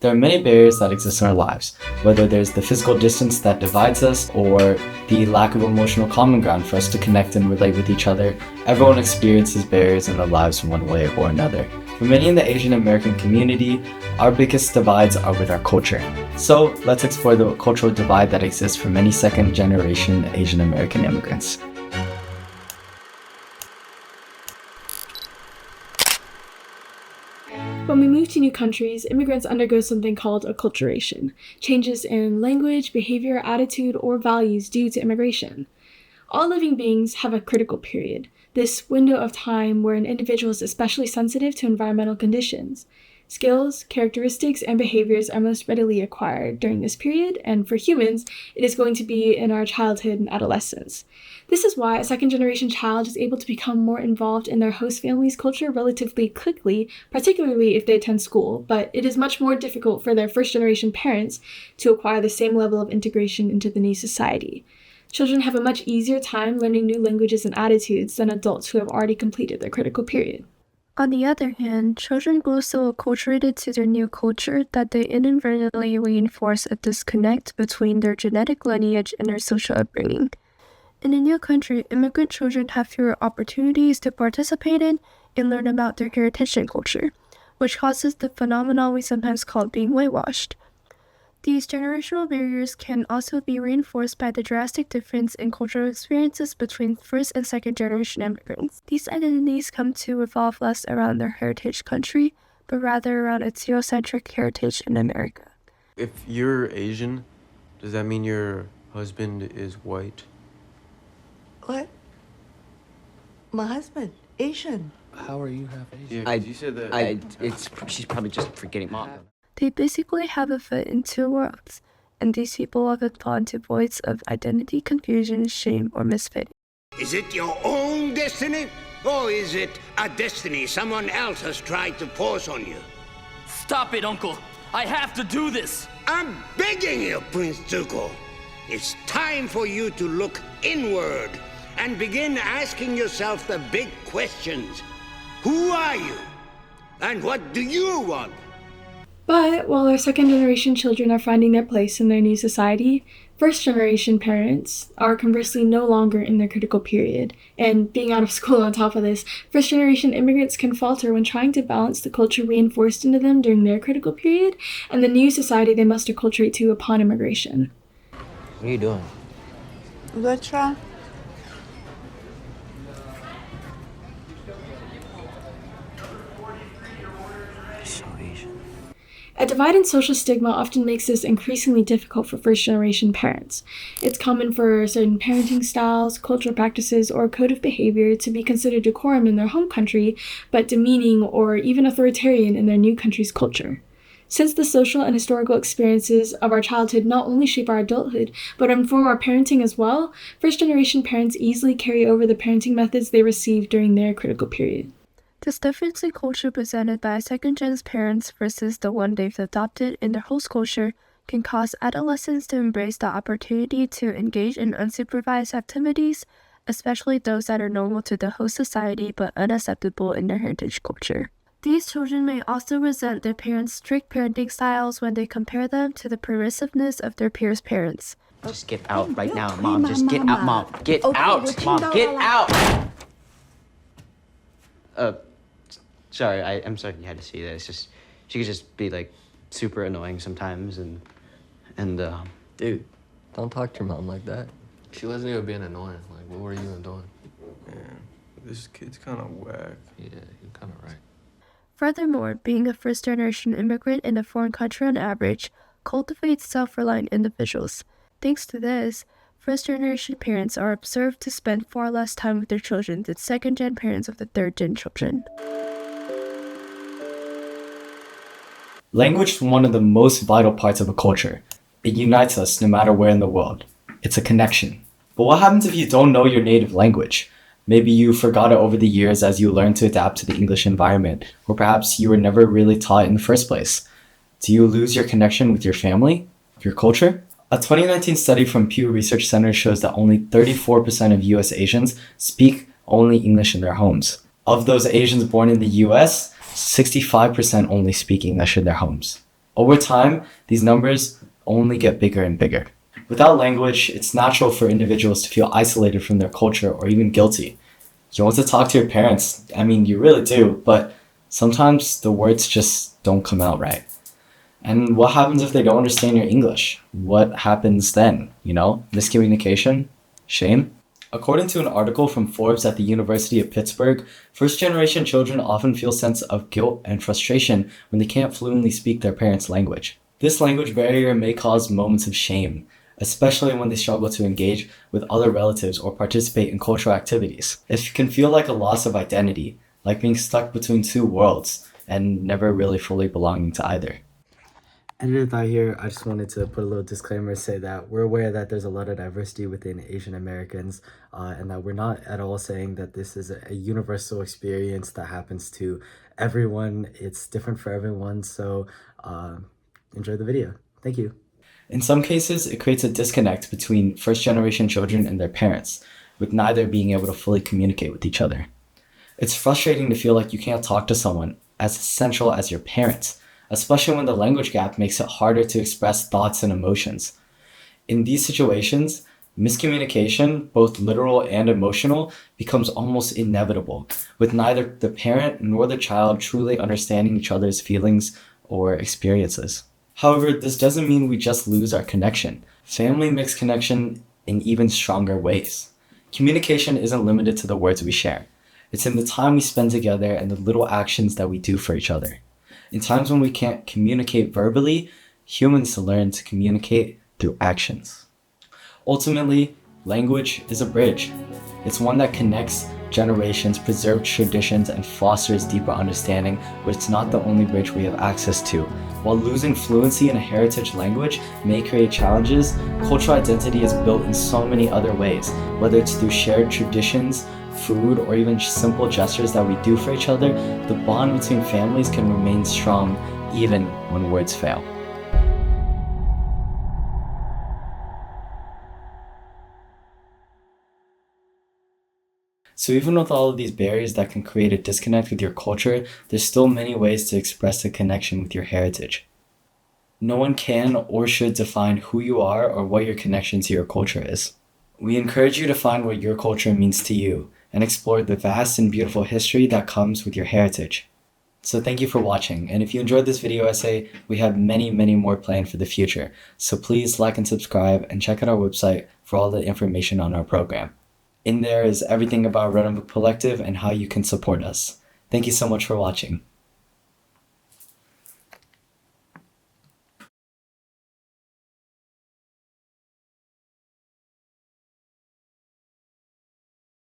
There are many barriers that exist in our lives, whether there's the physical distance that divides us or the lack of emotional common ground for us to connect and relate with each other. Everyone experiences barriers in their lives in one way or another. For many in the Asian American community, our biggest divides are with our culture. So let's explore the cultural divide that exists for many second-generation Asian American immigrants. When we move to new countries, immigrants undergo something called acculturation, changes in language, behavior, attitude, or values due to immigration. All living beings have a critical period, this window of time where an individual is especially sensitive to environmental conditions. Skills, characteristics, and behaviors are most readily acquired during this period, and for humans, it is going to be in our childhood and adolescence. This is why a second-generation child is able to become more involved in their host family's culture relatively quickly, particularly if they attend school, but it is much more difficult for their first-generation parents to acquire the same level of integration into the new society. Children have a much easier time learning new languages and attitudes than adults who have already completed their critical period. On the other hand, children grow so acculturated to their new culture that they inadvertently reinforce a disconnect between their genetic lineage and their social upbringing. In a new country, immigrant children have fewer opportunities to participate in and learn about their heritage and culture, which causes the phenomenon we sometimes call being whitewashed. These generational barriers can also be reinforced by the drastic difference in cultural experiences between first and second generation immigrants. These identities come to revolve less around their heritage country, but rather around its Eurocentric heritage in America. If you're Asian, does that mean your husband is white? What? My husband, Asian. How are you half Asian? Yeah, you said that. She's probably just forgetting mom. They basically have a foot in two worlds, and these people often fall into voids of identity confusion, shame, or misfitting. Is it your own destiny, or is it a destiny someone else has tried to force on you? Stop it, Uncle! I have to do this! I'm begging you, Prince Zuko. It's time for you to look inward and begin asking yourself the big questions. Who are you? And what do you want? But while our second-generation children are finding their place in their new society, first-generation parents are conversely no longer in their critical period. And being out of school on top of this, first-generation immigrants can falter when trying to balance the culture reinforced into them during their critical period and the new society they must acculturate to upon immigration. What are you doing? Letra? So Asian. A divide in social stigma often makes this increasingly difficult for first-generation parents. It's common for certain parenting styles, cultural practices, or code of behavior to be considered decorum in their home country, but demeaning or even authoritarian in their new country's culture. Since the social and historical experiences of our childhood not only shape our adulthood, but inform our parenting as well, first-generation parents easily carry over the parenting methods they received during their critical period. This difference in culture presented by second-gen's parents versus the one they've adopted in their host culture can cause adolescents to embrace the opportunity to engage in unsupervised activities, especially those that are normal to the host society but unacceptable in their heritage culture. These children may also resent their parents' strict parenting styles when they compare them to the permissiveness of their peers' parents. Just get out right now, Mom. Just get out, Mom. Get out, Mom. Get out! Sorry, I'm sorry you had to see that. It's just, she could just be, like, super annoying sometimes, and Dude, don't talk to your mom like that. She wasn't even being annoying. Like, what were you even doing? Man, this kid's kind of whack. Yeah, you're kind of right. Furthermore, being a first-generation immigrant in a foreign country on average cultivates self-reliant individuals. Thanks to this, first-generation parents are observed to spend far less time with their children than second-gen parents of the third-gen children. Language is one of the most vital parts of a culture. It unites us no matter where in the world. It's a connection. But what happens if you don't know your native language? Maybe you forgot it over the years as you learned to adapt to the English environment, or perhaps you were never really taught in the first place. Do you lose your connection with your family, your culture? A 2019 study from Pew Research Center shows that only 34% of US Asians speak only English in their homes. Of those Asians born in the US, 65% only speak English in their homes. Over time, these numbers only get bigger and bigger. Without language, it's natural for individuals to feel isolated from their culture or even guilty. You want to talk to your parents. I mean, you really do, but sometimes the words just don't come out right. And what happens if they don't understand your English? What happens then? Miscommunication? Shame? According to an article from Forbes at the University of Pittsburgh, first-generation children often feel a sense of guilt and frustration when they can't fluently speak their parents' language. This language barrier may cause moments of shame, especially when they struggle to engage with other relatives or participate in cultural activities. It can feel like a loss of identity, like being stuck between two worlds and never really fully belonging to either. Editor Thought here. I just wanted to put a little disclaimer, say that we're aware that there's a lot of diversity within Asian Americans, and that we're not at all saying that this is a universal experience that happens to everyone. It's different for everyone, so enjoy the video. Thank you. In some cases, it creates a disconnect between first-generation children and their parents, with neither being able to fully communicate with each other. It's frustrating to feel like you can't talk to someone as essential as your parents, especially when the language gap makes it harder to express thoughts and emotions. In these situations, miscommunication, both literal and emotional, becomes almost inevitable, with neither the parent nor the child truly understanding each other's feelings or experiences. However, this doesn't mean we just lose our connection. Family makes connection in even stronger ways. Communication isn't limited to the words we share. It's in the time we spend together and the little actions that we do for each other. In times when we can't communicate verbally, humans learn to communicate through actions. Ultimately, language is a bridge. It's one that connects generations, preserves traditions, and fosters deeper understanding, but it's not the only bridge we have access to. While losing fluency in a heritage language may create challenges, cultural identity is built in so many other ways, whether it's through shared traditions, food, or even simple gestures that we do for each other. The bond between families can remain strong even when words fail. So even with all of these barriers that can create a disconnect with your culture, there's still many ways to express a connection with your heritage. No one can or should define who you are or what your connection to your culture is. We encourage you to find what your culture means to you and explore the vast and beautiful history that comes with your heritage. So thank you for watching, and if you enjoyed this video essay, we have many more planned for the future. So please like and subscribe and check out our website for all the information on our program. In there is everything about Red Book Collective and how you can support us. Thank you so much for watching.